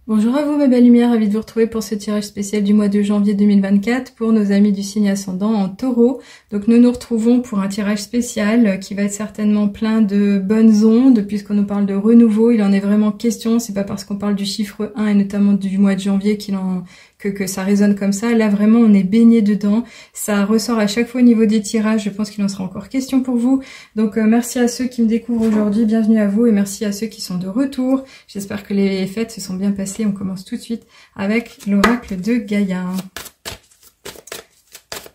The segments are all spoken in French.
Bonjour à vous mes belles lumières, ravie de vous retrouver pour ce tirage spécial du mois de janvier 2024 pour nos amis du signe ascendant en taureau. Donc nous nous retrouvons pour un tirage spécial qui va être certainement plein de bonnes ondes puisqu'on nous parle de renouveau, il en est vraiment question, c'est pas parce qu'on parle du chiffre 1 et notamment du mois de janvier que ça résonne comme ça. Là vraiment on est baigné dedans, ça ressort à chaque fois au niveau des tirages, je pense qu'il en sera encore question pour vous. Donc merci à ceux qui me découvrent aujourd'hui, bienvenue à vous et merci à ceux qui sont de retour. J'espère que les fêtes se sont bien passées. On commence tout de suite avec l'oracle de Gaïa.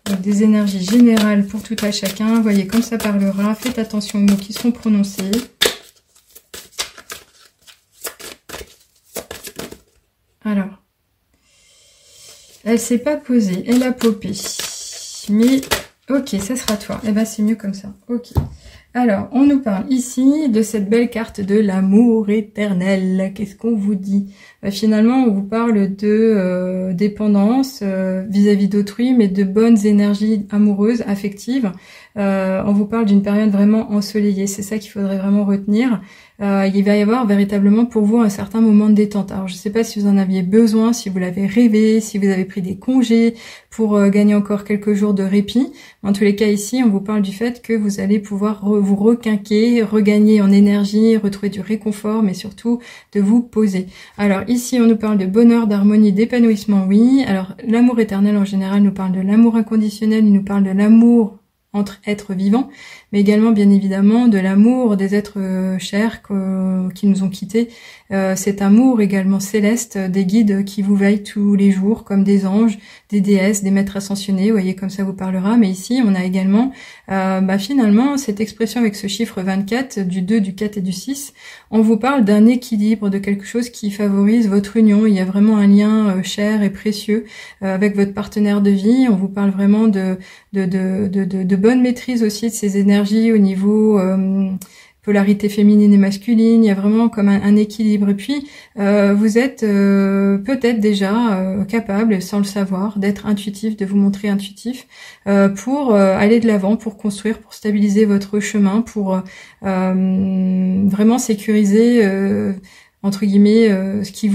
Donc des énergies générales pour tout à chacun. Voyez comme ça parlera. Faites attention aux mots qui seront prononcés. Alors, elle s'est pas posée, elle a popé. Mais ok, ça sera toi. Eh ben c'est mieux comme ça. Ok. Alors, on nous parle ici de cette belle carte de l'amour éternel. Qu'est-ce qu'on vous dit? Finalement, on vous parle de dépendance vis-à-vis d'autrui, mais de bonnes énergies amoureuses, affectives. On vous parle d'une période vraiment ensoleillée. C'est ça qu'il faudrait vraiment retenir. Il va y avoir véritablement pour vous un certain moment de détente. Alors, je ne sais pas si vous en aviez besoin, si vous l'avez rêvé, si vous avez pris des congés pour gagner encore quelques jours de répit. En tous les cas, ici, on vous parle du fait que vous allez pouvoir vous requinquer, regagner en énergie, retrouver du réconfort, mais surtout de vous poser. Alors, ici, on nous parle de bonheur, d'harmonie, d'épanouissement, oui. Alors, l'amour éternel, en général, nous parle de l'amour inconditionnel, il nous parle de l'amour entre êtres vivants, mais également bien évidemment de l'amour des êtres chers qui nous ont quittés, cet amour également céleste des guides qui vous veillent tous les jours comme des anges, des déesses, des maîtres ascensionnés, vous voyez comme ça vous parlera. Mais ici on a également finalement cette expression avec ce chiffre 24, du 2, du 4 et du 6, on vous parle d'un équilibre, de quelque chose qui favorise votre union. Il y a vraiment un lien cher et précieux avec votre partenaire de vie. On vous parle vraiment de bonne maîtrise aussi de ces énergies au niveau polarité féminine et masculine. Il y a vraiment comme un équilibre. Et puis vous êtes peut-être déjà capable, sans le savoir, d'être intuitif, de vous montrer intuitif pour aller de l'avant, pour construire, pour stabiliser votre chemin, pour vraiment sécuriser entre guillemets ce qui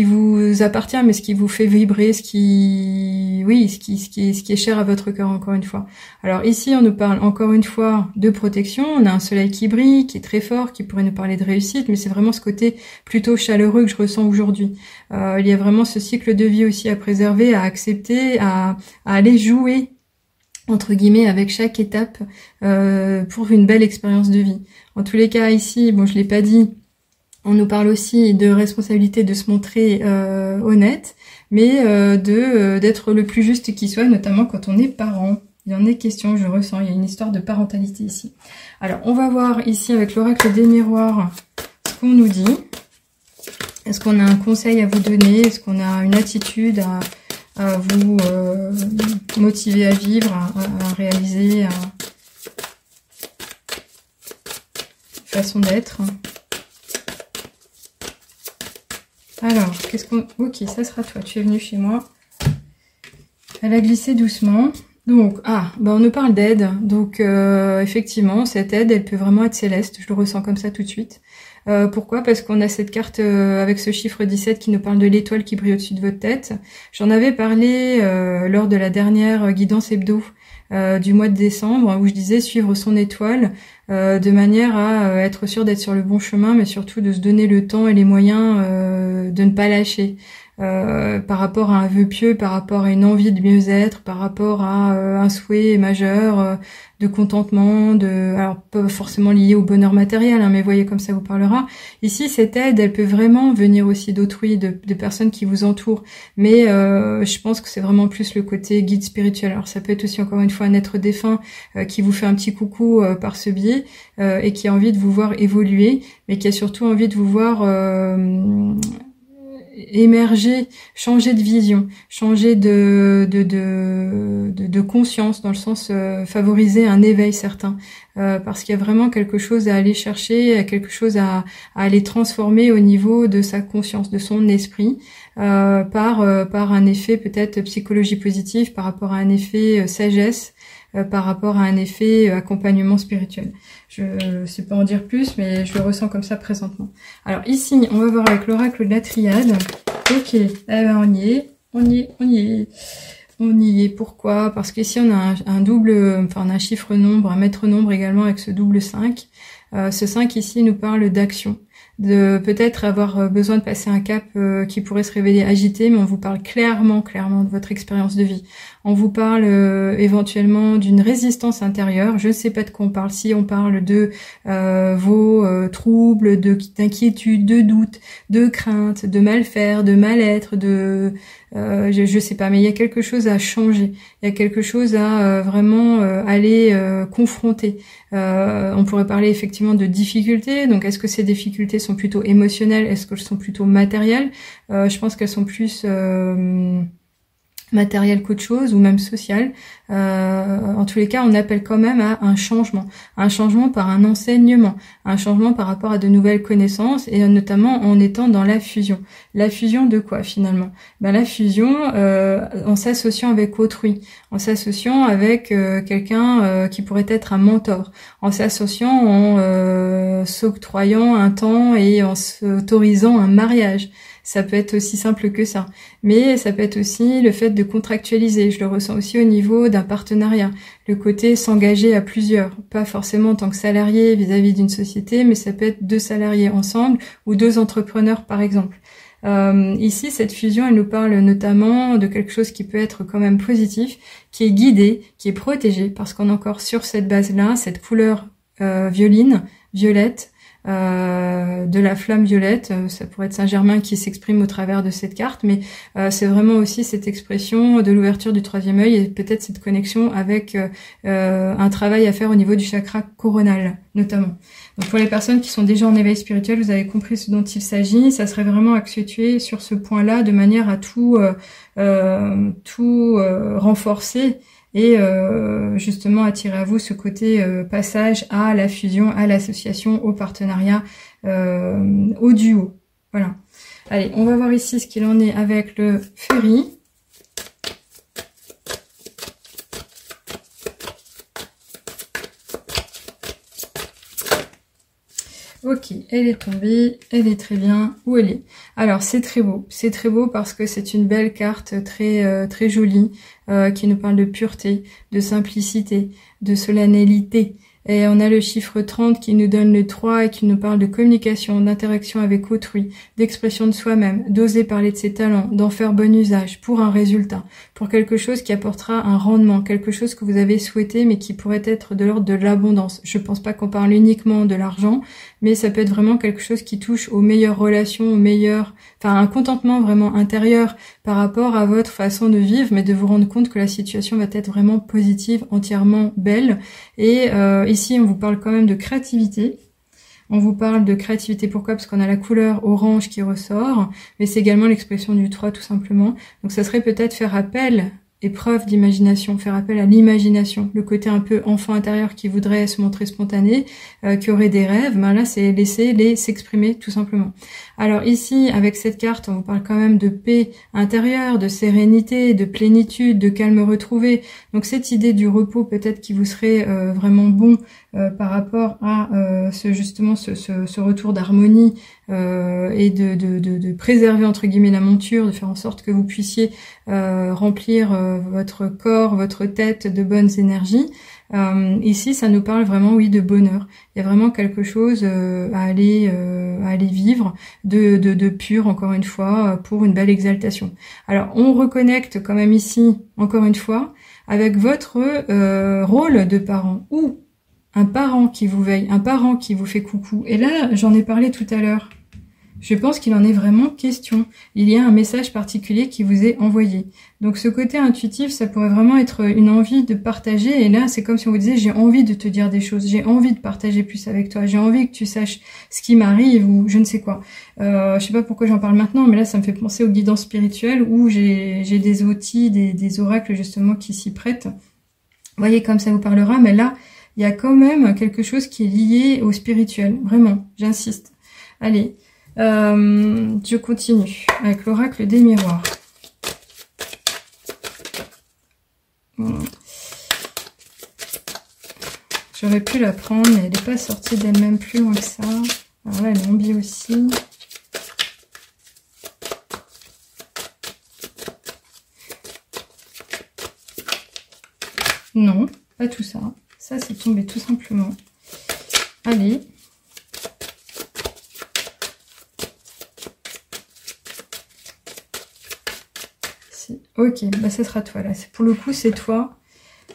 vous appartient, mais ce qui vous fait vibrer, ce qui est cher à votre cœur, encore une fois. Alors ici, on nous parle encore une fois de protection. On a un soleil qui brille, qui est très fort, qui pourrait nous parler de réussite, mais c'est vraiment ce côté plutôt chaleureux que je ressens aujourd'hui. Il y a vraiment ce cycle de vie aussi à préserver, à accepter, à aller jouer entre guillemets avec chaque étape pour une belle expérience de vie. En tous les cas, ici, bon, je l'ai pas dit, on nous parle aussi de responsabilité de se montrer honnête, mais d'être le plus juste qui soit, notamment quand on est parent. Il y en est question, je ressens, il y a une histoire de parentalité ici. Alors, on va voir ici avec l'oracle des miroirs ce qu'on nous dit. Est-ce qu'on a un conseil à vous donner? Est-ce qu'on a une attitude à vous motiver à vivre, à réaliser, façon d'être? Alors, qu'est-ce qu'on... Ok, ça sera toi, tu es venu chez moi. Elle a glissé doucement. Donc, on nous parle d'aide. Donc, effectivement, cette aide, elle peut vraiment être céleste. Je le ressens comme ça tout de suite. Pourquoi? Parce qu'on a cette carte avec ce chiffre 17 qui nous parle de l'étoile qui brille au-dessus de votre tête. J'en avais parlé lors de la dernière guidance hebdo du mois de décembre, où je disais suivre son étoile de manière à être sûr d'être sur le bon chemin, mais surtout de se donner le temps et les moyens de ne pas lâcher. Par rapport à un vœu pieux, par rapport à une envie de mieux-être, par rapport à un souhait majeur de contentement, alors pas forcément lié au bonheur matériel, hein, mais voyez comme ça vous parlera. Ici, cette aide, elle peut vraiment venir aussi d'autrui, de personnes qui vous entourent, mais je pense que c'est vraiment plus le côté guide spirituel. Alors ça peut être aussi encore une fois un être défunt qui vous fait un petit coucou par ce biais et qui a envie de vous voir évoluer, mais qui a surtout envie de vous voir émerger, changer de vision, changer de conscience, dans le sens favoriser un éveil certain, parce qu'il y a vraiment quelque chose à aller chercher, quelque chose à aller transformer au niveau de sa conscience, de son esprit, par un effet peut-être psychologie positive, par rapport à un effet sagesse, par rapport à un effet accompagnement spirituel. Je sais pas en dire plus, mais je le ressens comme ça présentement. Alors ici, on va voir avec l'oracle de la triade. Ok, eh ben on y est, on y est, on y est. On y est. Pourquoi? Parce qu'ici on a un double, enfin on a un chiffre nombre, un maître nombre également avec ce double 5. Ce 5 ici nous parle d'action, de peut-être avoir besoin de passer un cap qui pourrait se révéler agité, mais on vous parle clairement de votre expérience de vie. On vous parle éventuellement d'une résistance intérieure. Je ne sais pas de quoi on parle. Si on parle de vos troubles, d'inquiétude, de doute, de crainte, de mal faire, de mal-être, je sais pas, mais il y a quelque chose à changer. Il y a quelque chose à vraiment aller confronter. On pourrait parler effectivement de difficultés. Donc, est-ce que ces difficultés sont plutôt émotionnelles? Est-ce qu'elles sont plutôt matérielles? Je pense qu'elles sont plus matériel qu'autre chose, ou même social. En tous les cas, on appelle quand même à un changement par un enseignement, un changement par rapport à de nouvelles connaissances, et notamment en étant dans la fusion. La fusion de quoi finalement? Ben, la fusion en s'associant avec autrui, en s'associant avec quelqu'un qui pourrait être un mentor, en s'associant, en s'octroyant un temps et en s'autorisant un mariage. Ça peut être aussi simple que ça. Mais ça peut être aussi le fait de contractualiser. Je le ressens aussi au niveau d'un partenariat. Le côté s'engager à plusieurs. Pas forcément en tant que salarié vis-à-vis d'une société, mais ça peut être 2 salariés ensemble ou 2 entrepreneurs par exemple. Ici, cette fusion, elle nous parle notamment de quelque chose qui peut être quand même positif, qui est guidé, qui est protégé, parce qu'on est encore sur cette base-là, cette couleur violine, violette, de la flamme violette, ça pourrait être Saint-Germain qui s'exprime au travers de cette carte, mais c'est vraiment aussi cette expression de l'ouverture du 3e œil et peut-être cette connexion avec un travail à faire au niveau du chakra coronal, notamment. Donc pour les personnes qui sont déjà en éveil spirituel, vous avez compris ce dont il s'agit, ça serait vraiment accentué sur ce point-là de manière à tout renforcer et justement attirer à vous ce côté passage à la fusion, à l'association, au partenariat, au duo. Voilà. Allez, on va voir ici ce qu'il en est avec le Fury. Ok, elle est tombée, elle est très bien. Où elle est? Alors, c'est très beau parce que c'est une belle carte très jolie qui nous parle de pureté, de simplicité, de solennalité. Et on a le chiffre 30 qui nous donne le 3 et qui nous parle de communication, d'interaction avec autrui, d'expression de soi-même, d'oser parler de ses talents, d'en faire bon usage pour un résultat, pour quelque chose qui apportera un rendement, quelque chose que vous avez souhaité mais qui pourrait être de l'ordre de l'abondance. Je pense pas qu'on parle uniquement de l'argent, mais ça peut être vraiment quelque chose qui touche aux meilleures relations, enfin un contentement vraiment intérieur par rapport à votre façon de vivre, mais de vous rendre compte que la situation va être vraiment positive, entièrement belle. Et ici, on vous parle quand même de créativité. On vous parle de créativité, pourquoi? Parce qu'on a la couleur orange qui ressort, mais c'est également l'expression du 3 tout simplement. Donc ça serait peut-être faire appel, épreuve d'imagination, faire appel à l'imagination, le côté un peu enfant intérieur qui voudrait se montrer spontané, qui aurait des rêves, ben là c'est laisser s'exprimer tout simplement. Alors ici, avec cette carte, on vous parle quand même de paix intérieure, de sérénité, de plénitude, de calme retrouvé. Donc cette idée du repos peut-être qui vous serait vraiment bon par rapport à ce retour d'harmonie et de préserver entre guillemets la monture, de faire en sorte que vous puissiez remplir votre corps, votre tête de bonnes énergies. Ici, ça nous parle vraiment, oui, de bonheur. Il y a vraiment quelque chose à aller vivre de pur, encore une fois, pour une belle exaltation. Alors, on reconnecte quand même ici, encore une fois, avec votre rôle de parent ou un parent qui vous veille, un parent qui vous fait coucou. Et là, j'en ai parlé tout à l'heure. Je pense qu'il en est vraiment question. Il y a un message particulier qui vous est envoyé. Donc ce côté intuitif, ça pourrait vraiment être une envie de partager. Et là, c'est comme si on vous disait, j'ai envie de te dire des choses, j'ai envie de partager plus avec toi, j'ai envie que tu saches ce qui m'arrive ou je ne sais quoi. Je sais pas pourquoi j'en parle maintenant, mais là, ça me fait penser aux guidances spirituelles où j'ai des outils, des oracles justement qui s'y prêtent. Vous voyez comme ça vous parlera, mais là, il y a quand même quelque chose qui est lié au spirituel. Vraiment, j'insiste. Allez. Je continue avec l'oracle des miroirs. j'aurais pu la prendre, mais elle n'est pas sortie d'elle-même plus loin que ça. Alors là, elle est en bi aussi. Non, pas tout ça. Ça, c'est tombé tout simplement. Allez. Ok, bah ça sera toi là. Pour le coup, c'est toi.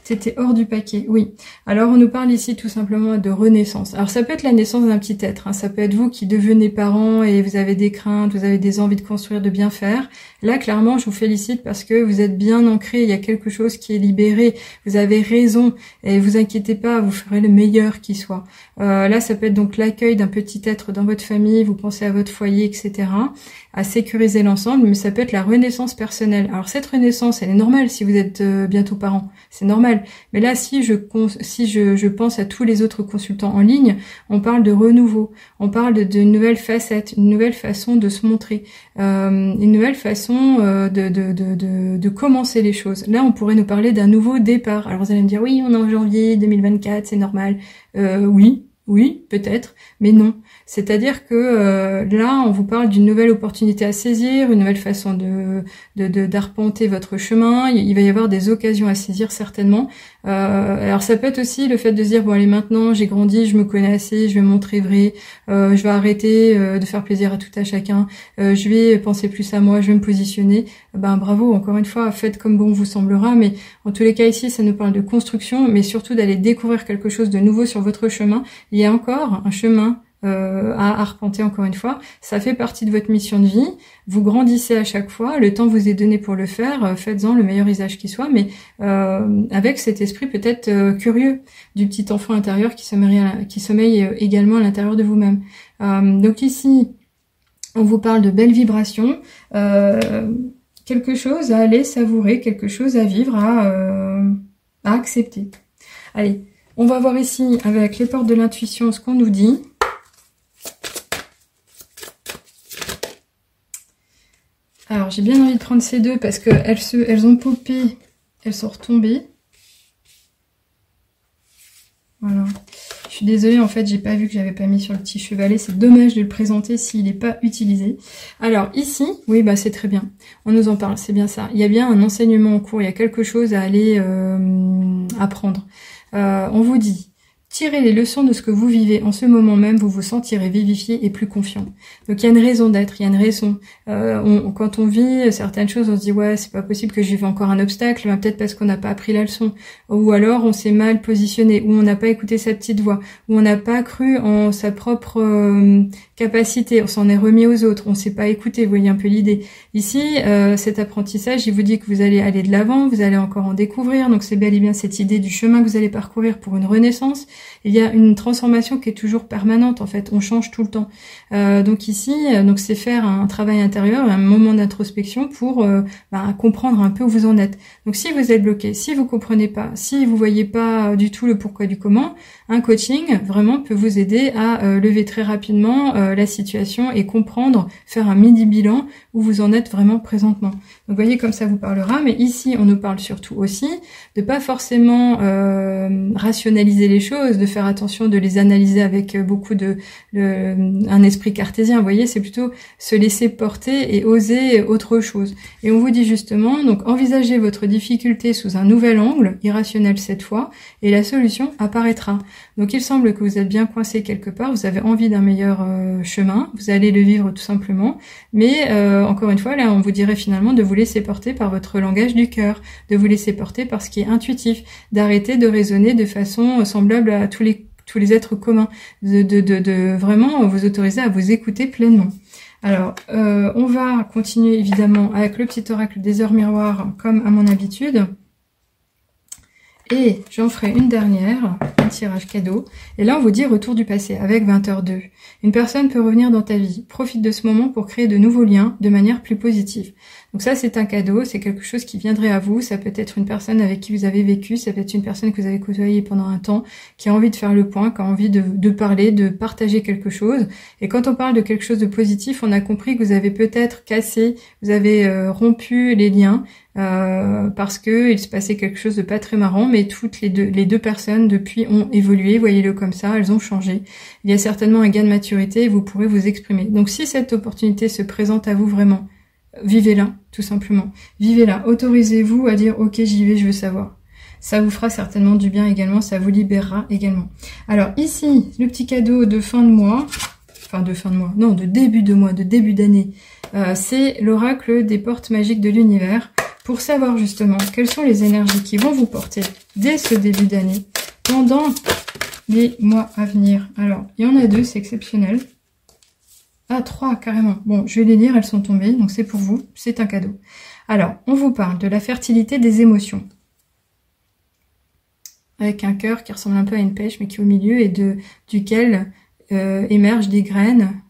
C'était hors du paquet, oui. Alors, on nous parle ici tout simplement de renaissance. Alors, ça peut être la naissance d'un petit être. Hein. Ça peut être vous qui devenez parents et vous avez des craintes, vous avez des envies de construire, de bien faire. Là, clairement, je vous félicite parce que vous êtes bien ancré. Il y a quelque chose qui est libéré. Vous avez raison. Et vous inquiétez pas, vous ferez le meilleur qui soit. Là, ça peut être donc l'accueil d'un petit être dans votre famille. Vous pensez à votre foyer, etc. À sécuriser l'ensemble. Mais ça peut être la renaissance personnelle. Alors, cette renaissance, elle est normale si vous êtes bientôt parents. C'est normal. Mais là, si je pense à tous les autres consultants en ligne, on parle de renouveau, on parle d'une nouvelle facette, une nouvelle façon de se montrer, une nouvelle façon de commencer les choses. Là, on pourrait nous parler d'un nouveau départ. Alors vous allez me dire, oui, on est en janvier 2024, c'est normal. Oui, peut-être, mais non. C'est-à-dire que là, on vous parle d'une nouvelle opportunité à saisir, une nouvelle façon d'arpenter votre chemin. Il va y avoir des occasions à saisir certainement. Alors ça peut être aussi le fait de se dire, bon allez, maintenant j'ai grandi, je me connais assez, je vais me montrer vrai, je vais arrêter de faire plaisir à tout à chacun, je vais penser plus à moi, je vais me positionner. Ben bravo, encore une fois, faites comme bon vous semblera, mais en tous les cas ici, ça nous parle de construction, mais surtout d'aller découvrir quelque chose de nouveau sur votre chemin. Il y a encore un chemin à arpenter, encore une fois. Ça fait partie de votre mission de vie. Vous grandissez à chaque fois. Le temps vous est donné pour le faire. Faites-en le meilleur usage qui soit, mais avec cet esprit peut-être curieux du petit enfant intérieur qui sommeille également à l'intérieur de vous-même. Donc ici, on vous parle de belles vibrations. Quelque chose à aller savourer, quelque chose à vivre, à accepter. Allez, on va voir ici, avec les portes de l'intuition, ce qu'on nous dit. Alors, j'ai bien envie de prendre ces deux parce qu'elles ont popé, elles sont retombées. Voilà. Je suis désolée, en fait, j'ai pas vu que j'avais pas mis sur le petit chevalet. C'est dommage de le présenter s'il n'est pas utilisé. Alors, ici, oui, bah c'est très bien. On nous en parle, c'est bien ça. Il y a bien un enseignement en cours, il y a quelque chose à aller apprendre. On vous dit, tirez les leçons de ce que vous vivez. En ce moment même, vous vous sentirez vivifié et plus confiant. Donc, il y a une raison d'être, il y a une raison. Quand on vit certaines choses, on se dit, ouais, c'est pas possible que je vive encore un obstacle, ben, peut-être parce qu'on n'a pas appris la leçon. Ou alors, on s'est mal positionné, ou on n'a pas écouté sa petite voix, ou on n'a pas cru en sa propre capacité, on s'en est remis aux autres, on s'est pas écouté, vous voyez un peu l'idée. Ici, cet apprentissage, il vous dit que vous allez aller de l'avant, vous allez encore en découvrir, donc c'est bel et bien cette idée du chemin que vous allez parcourir pour une renaissance. Il y a une transformation qui est toujours permanente, en fait, on change tout le temps. Donc ici, donc c'est faire un travail intérieur, un moment d'introspection pour comprendre un peu où vous en êtes. Donc si vous êtes bloqué, si vous comprenez pas, si vous voyez pas du tout le pourquoi du comment, un coaching vraiment peut vous aider à lever très rapidement la situation et comprendre, faire un mini bilan où vous en êtes vraiment présentement. Donc vous voyez comme ça vous parlera, mais ici on nous parle surtout aussi de pas forcément rationaliser les choses, de faire attention de les analyser avec beaucoup un esprit cartésien, vous voyez, c'est plutôt se laisser porter et oser autre chose. Et on vous dit justement, donc envisagez votre difficulté sous un nouvel angle, irrationnel cette fois, et la solution apparaîtra. Donc il semble que vous êtes bien coincé quelque part, vous avez envie d'un meilleur chemin, vous allez le vivre tout simplement, mais encore une fois, là on vous dirait finalement de vous laisser porter par votre langage du cœur, de vous laisser porter par ce qui est intuitif, d'arrêter de raisonner de façon semblable à tous les êtres communs, de vraiment vous autoriser à vous écouter pleinement. Alors, on va continuer évidemment avec le petit oracle des heures miroirs comme à mon habitude. Et j'en ferai une dernière, un tirage cadeau. Et là, on vous dit retour du passé avec 20h02. Une personne peut revenir dans ta vie. Profite de ce moment pour créer de nouveaux liens de manière plus positive. Donc ça, c'est un cadeau, c'est quelque chose qui viendrait à vous. Ça peut être une personne avec qui vous avez vécu, ça peut être une personne que vous avez côtoyée pendant un temps, qui a envie de faire le point, qui a envie de parler, de partager quelque chose. Et quand on parle de quelque chose de positif, on a compris que vous avez peut-être cassé, vous avez rompu les liens, parce que il se passait quelque chose de pas très marrant, mais toutes les deux personnes depuis ont évolué, voyez-le comme ça, elles ont changé. Il y a certainement un gain de maturité et vous pourrez vous exprimer. Donc si cette opportunité se présente à vous vraiment, vivez-la, tout simplement. Vivez-la, autorisez-vous à dire ok, j'y vais, je veux savoir. Ça vous fera certainement du bien également, ça vous libérera également. Alors ici, le petit cadeau de fin de mois, non, de début de mois, de début d'année, c'est l'oracle des portes magiques de l'univers, pour savoir justement quelles sont les énergies qui vont vous porter dès ce début d'année, pendant les mois à venir. Alors, il y en a 2, c'est exceptionnel. Ah, 3 carrément. Bon, je vais les lire, elles sont tombées, donc c'est pour vous, c'est un cadeau. Alors, on vous parle de la fertilité des émotions, avec un cœur qui ressemble un peu à une pêche, mais qui est au milieu, et duquel émergent des graines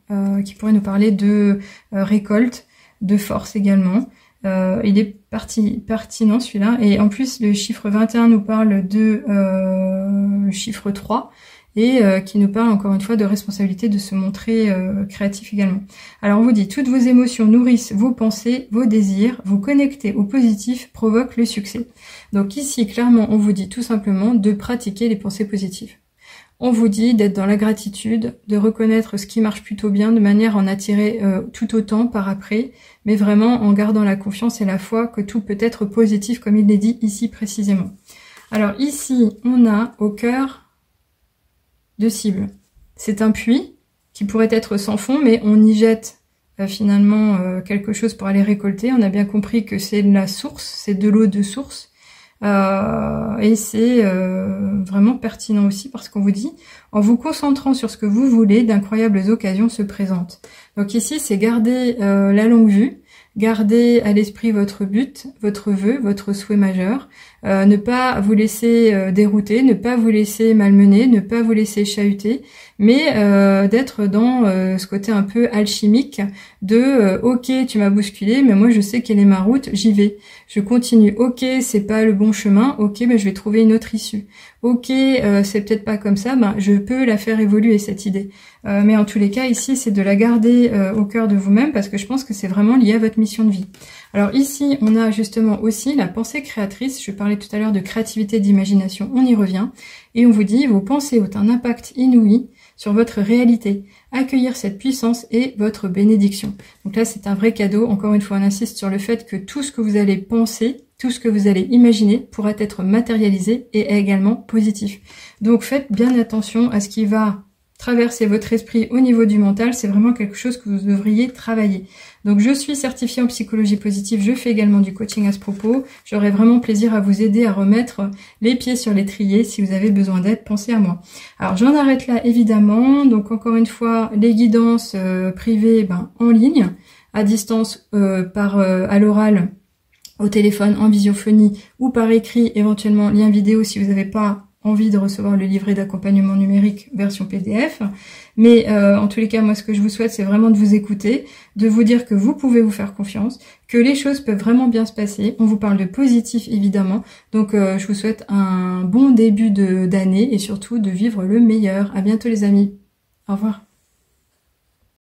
qui pourraient nous parler de récolte, de force également. Il est pertinent celui-là, et en plus le chiffre 21 nous parle de le chiffre 3, et qui nous parle encore une fois de responsabilité de se montrer créatif également. Alors on vous dit, toutes vos émotions nourrissent vos pensées, vos désirs, vous connecter au positif provoque le succès. Donc ici clairement on vous dit tout simplement de pratiquer les pensées positives. On vous dit d'être dans la gratitude, de reconnaître ce qui marche plutôt bien, de manière à en attirer tout autant par après, mais vraiment en gardant la confiance et la foi que tout peut être positif, comme il est dit ici précisément. Alors ici, on a au cœur de cible. C'est un puits qui pourrait être sans fond, mais on y jette finalement quelque chose pour aller récolter. On a bien compris que c'est la source, c'est de l'eau de source. Et c'est vraiment pertinent aussi parce qu'on vous dit, en vous concentrant sur ce que vous voulez, d'incroyables occasions se présentent. Donc ici, c'est garder la longue vue, garder à l'esprit votre but, votre vœu, votre souhait majeur, ne pas vous laisser dérouter, ne pas vous laisser malmener, ne pas vous laisser chahuter, mais d'être dans ce côté un peu alchimique de ok, tu m'as bousculé, mais moi je sais quelle est ma route, j'y vais. Je continue. Ok, c'est pas le bon chemin, ok, ben je vais trouver une autre issue. Ok, c'est peut-être pas comme ça, ben je peux la faire évoluer cette idée. Mais en tous les cas, ici, c'est de la garder au cœur de vous-même parce que je pense que c'est vraiment lié à votre mission de vie. Alors ici, on a justement aussi la pensée créatrice. Je parlais tout à l'heure de créativité, d'imagination, on y revient. Et on vous dit, vos pensées ont un impact inouï sur votre réalité. Accueillir cette puissance est votre bénédiction. Donc là, c'est un vrai cadeau. Encore une fois, on insiste sur le fait que tout ce que vous allez penser, tout ce que vous allez imaginer pourra être matérialisé et également positif. Donc faites bien attention à ce qui va traverser votre esprit au niveau du mental, c'est vraiment quelque chose que vous devriez travailler. Donc je suis certifiée en psychologie positive, je fais également du coaching à ce propos. J'aurai vraiment plaisir à vous aider à remettre les pieds sur l'étrier. Si vous avez besoin d'aide, pensez à moi. Alors j'en arrête là évidemment. Donc encore une fois, les guidances privées en ligne, à distance à l'oral, au téléphone, en visiophonie ou par écrit, éventuellement lien vidéo si vous n'avez pas envie de recevoir le livret d'accompagnement numérique version PDF. Mais en tous les cas, moi ce que je vous souhaite, c'est vraiment de vous écouter, de vous dire que vous pouvez vous faire confiance, que les choses peuvent vraiment bien se passer. On vous parle de positif évidemment. Donc je vous souhaite un bon début d'année et surtout de vivre le meilleur. À bientôt les amis. Au revoir.